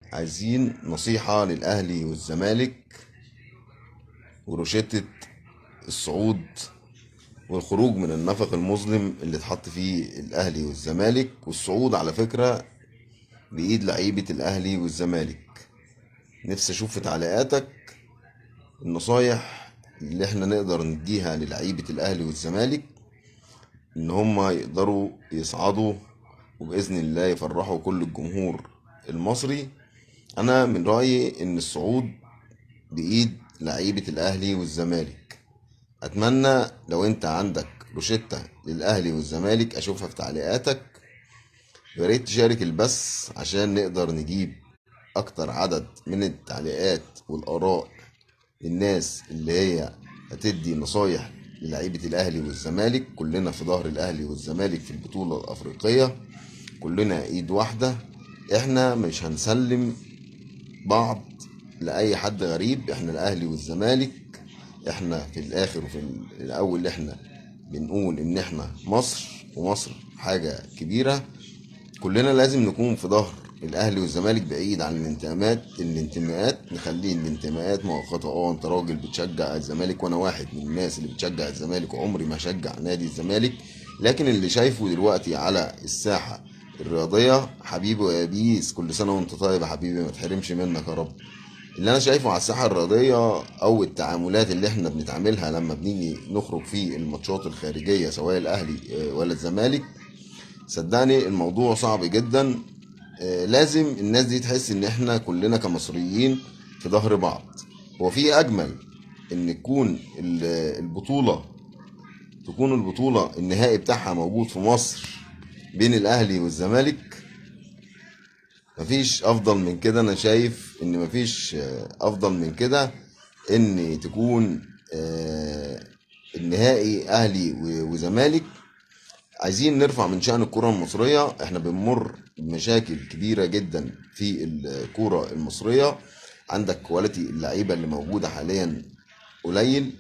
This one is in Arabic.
عايزين نصيحة للأهلي والزمالك وروشتة الصعود والخروج من النفق المظلم اللي اتحط فيه الأهلي والزمالك. والصعود على فكرة بإيد لعيبة الأهلي والزمالك. نفسي أشوف في تعليقاتك النصايح اللي احنا نقدر نديها للعيبة الأهلي والزمالك إن هما يقدروا يصعدوا وبإذن الله يفرحوا كل الجمهور المصري. أنا من رأيي إن الصعود بإيد لعيبة الأهلي والزمالك. أتمنى لو أنت عندك روشتة للأهلي والزمالك أشوفها في تعليقاتك. يا ريت تشارك البث عشان نقدر نجيب أكتر عدد من التعليقات والآراء للناس اللي هي هتدي نصايح للعيبة الأهلي والزمالك. كلنا في ظهر الأهلي والزمالك في البطولة الأفريقية، كلنا إيد واحدة. إحنا مش هنسلم بعض لأي حد غريب. إحنا الأهلي والزمالك، احنا في الاخر وفي الاول احنا بنقول ان احنا مصر، ومصر حاجة كبيرة. كلنا لازم نكون في ظهر الاهلي والزمالك بعيد عن الانتماءات. نخلي الانتماءات مؤقتة. انت راجل بتشجع الزمالك وانا واحد من الناس اللي بتشجع الزمالك وعمري ما اشجع نادي الزمالك، لكن اللي شايفه دلوقتي على الساحة الرياضية حبيبي ويابيس، كل سنة وانت طيب يا حبيبي، ما تحرمش منك يا رب. اللي انا شايفه على الساحه الرياضيه او التعاملات اللي احنا بنتعاملها لما بنيجي نخرج في الماتشات الخارجيه سواء الاهلي ولا الزمالك، صدقني الموضوع صعب جدا. لازم الناس دي تحس ان احنا كلنا كمصريين في ظهر بعض. هو في اجمل ان البطوله تكون البطوله النهائي بتاعها موجود في مصر بين الاهلي والزمالك؟ مفيش افضل من كده. انا شايف ان مفيش افضل من كده ان تكون النهائي اهلي وزمالك. عايزين نرفع من شأن الكرة المصرية. احنا بنمر بمشاكل كبيرة جدا في الكرة المصرية. عندك كواليتي اللعيبة اللي موجودة حاليا قليل.